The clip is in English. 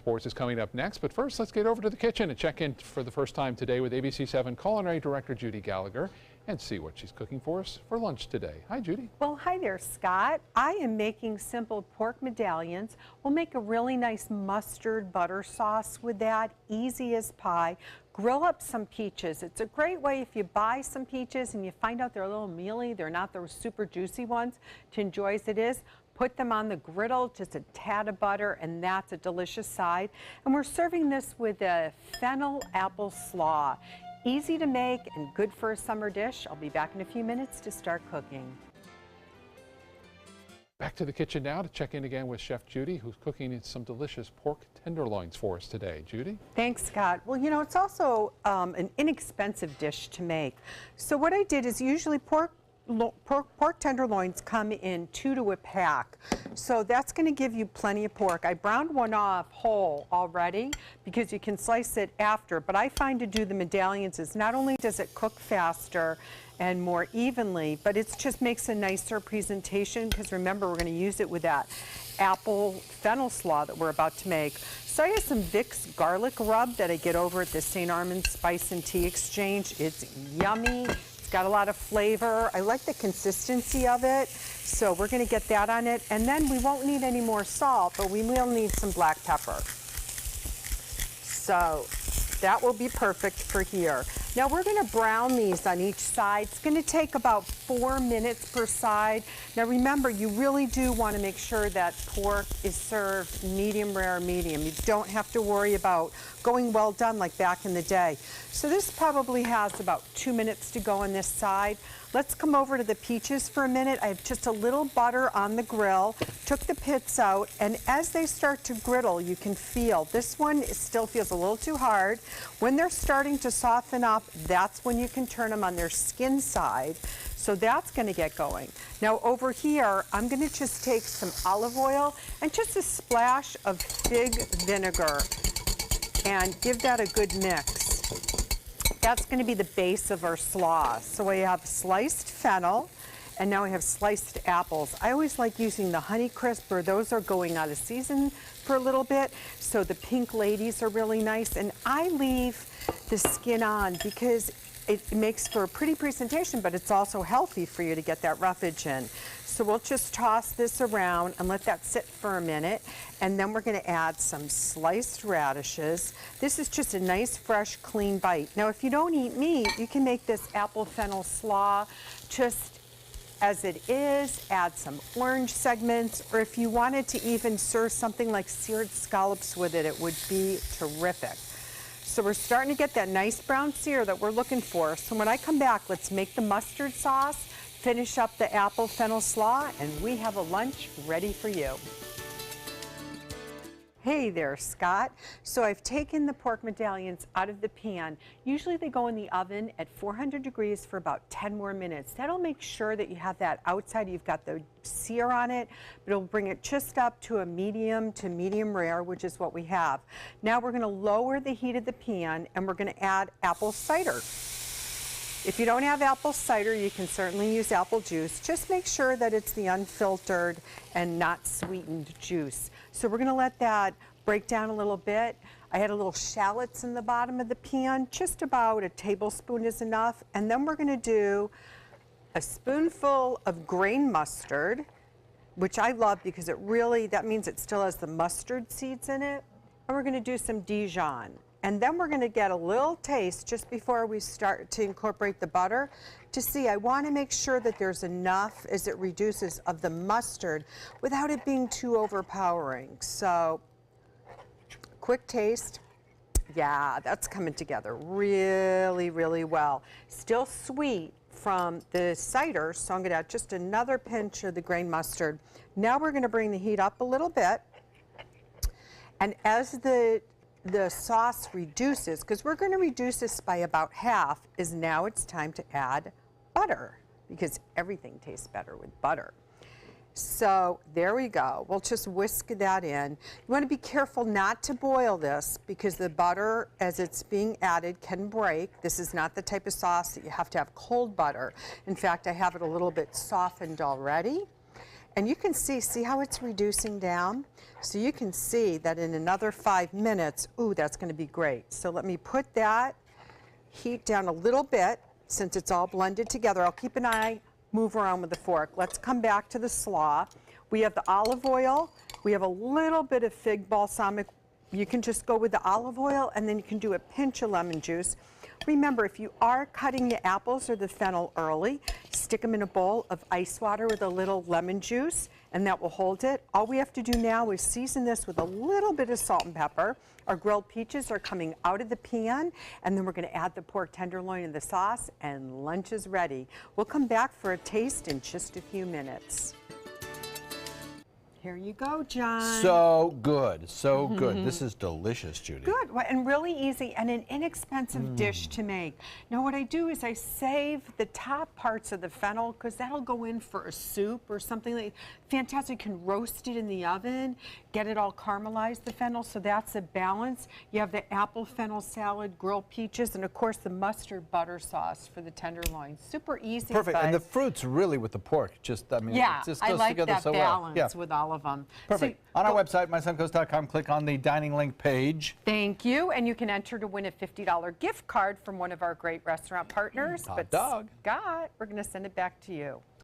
Sports is coming up next, but first let's get over to the kitchen and check in for the first time today with ABC7 Culinary Director Judi Gallagher and see what she's cooking for us for lunch today. Hi, Judi. Well, hi there, Scott. I am making simple pork medallions. We'll make a really nice mustard butter sauce with that, easy as pie. Grill up some peaches. It's a great way if you buy some peaches and you find out they're a little mealy, they're not those super juicy ones, to enjoy as it is. Put them on the griddle, just a tad of butter, and that's a delicious side. And we're serving this with a fennel apple slaw. Easy to make and good for a summer dish. I'll be back in a few minutes to start cooking. Back to the kitchen now to check in again with Chef Judi, who's cooking some delicious pork tenderloins for us today. Judi? Thanks, Scott. Well, you know, it's also an inexpensive dish to make. So what I did is usually pork tenderloins come in 2 to a pack. So that's going to give you plenty of pork. I browned one off whole already because you can slice it after, but I find to do the medallions is not only does it cook faster and more evenly, but it just makes a nicer presentation because remember, we're going to use it with that apple fennel slaw that we're about to make. So I have some Vicks garlic rub that I get over at the St. Armand's Spice and Tea Exchange. It's yummy. Got a lot of flavor. I like the consistency of it, so we're going to get that on it. And then we won't need any more salt, but we will need some black pepper. So that will be perfect for here. Now we're going to brown these on each side. It's going to take about 4 minutes per side. Now remember, you really do want to make sure that pork is served medium rare medium. You don't have to worry about going well done like back in the day. So this probably has about 2 minutes to go on this side. Let's come over to the peaches for a minute. I have just a little butter on the grill, took the pits out, and as they start to griddle, you can feel, this one still feels a little too hard. When they're starting to soften up, that's when you can turn them on their skin side. So that's going to get going. Now over here, I'm going to just take some olive oil and just a splash of fig vinegar and give that a good mix. That's going to be the base of our slaw. So we have sliced fennel, and now we have sliced apples. I always like using the Honeycrisp, or those are going out of season for a little bit, so the pink ladies are really nice. And I leave the skin on because it makes for a pretty presentation, but it's also healthy for you to get that roughage in. So we'll just toss this around and let that sit for a minute. And then we're going to add some sliced radishes. This is just a nice, fresh, clean bite. Now, if you don't eat meat, you can make this apple fennel slaw just as it is, add some orange segments, or if you wanted to even serve something like seared scallops with it, it would be terrific. So we're starting to get that nice brown sear that we're looking for. So when I come back, let's make the mustard sauce, finish up the apple fennel slaw, and we have a lunch ready for you. Hey there, Scott. So I've taken the pork medallions out of the pan. Usually they go in the oven at 400 degrees for about 10 more minutes. That'll make sure that you have that outside, you've got the sear on it, but it'll bring it just up to a medium to medium rare, which is what we have. Now we're going to lower the heat of the pan and we're going to add apple cider. If you don't have apple cider, you can certainly use apple juice. Just make sure that it's the unfiltered and not sweetened juice. So we're going to let that break down a little bit. I had a little shallots in the bottom of the pan, just about a tablespoon is enough. And then we're going to do a spoonful of grain mustard, which I love because it really, that means it still has the mustard seeds in it. And we're going to do some Dijon. And then we're going to get a little taste just before we start to incorporate the butter to see. I want to make sure that there's enough as it reduces of the mustard without it being too overpowering. So quick taste. Yeah, that's coming together really, really well. Still sweet from the cider, so I'm going to add just another pinch of the grain mustard. Now we're going to bring the heat up a little bit. And as the sauce reduces, because we're going to reduce this by about half, is now it's time to add butter, because everything tastes better with butter. So there we go. We'll just whisk that in. You want to be careful not to boil this because the butter, as it's being added, can break. This is not the type of sauce that you have to have cold butter. In fact, I have it a little bit softened already. And you can see how it's reducing down? So you can see that in another 5 minutes, ooh, that's going to be great. So let me put that heat down a little bit since it's all blended together. I'll keep an eye, move around with the fork. Let's come back to the slaw. We have the olive oil. We have a little bit of fig balsamic. You can just go with the olive oil, and then you can do a pinch of lemon juice. Remember, if you are cutting the apples or the fennel early, stick them in a bowl of ice water with a little lemon juice, and that will hold it. All we have to do now is season this with a little bit of salt and pepper. Our grilled peaches are coming out of the pan, and then we're going to add the pork tenderloin in the sauce, and lunch is ready. We'll come back for a taste in just a few minutes. Here you go, John. So good, so good. This is delicious, Judy. Good, well, and really easy and an inexpensive dish to make. Now what I do is I save the top parts of the fennel because that'll go in for a soup or something like fantastic. You can roast it in the oven, get it all caramelized, the fennel, so that's a balance. You have the apple fennel salad, grilled peaches, and of course the mustard butter sauce for the tenderloin. Super easy. Perfect, but and the fruits really with the pork, just, I mean, yeah, it just I goes like together that so balance well. Yeah. with all of them. Perfect. So, On our website, mysuncoast.com, click on the dining link page. thank you, and you can enter to win a $50 gift card from one of our great restaurant partners. Hot dog. Scott, we're going to send it back to you.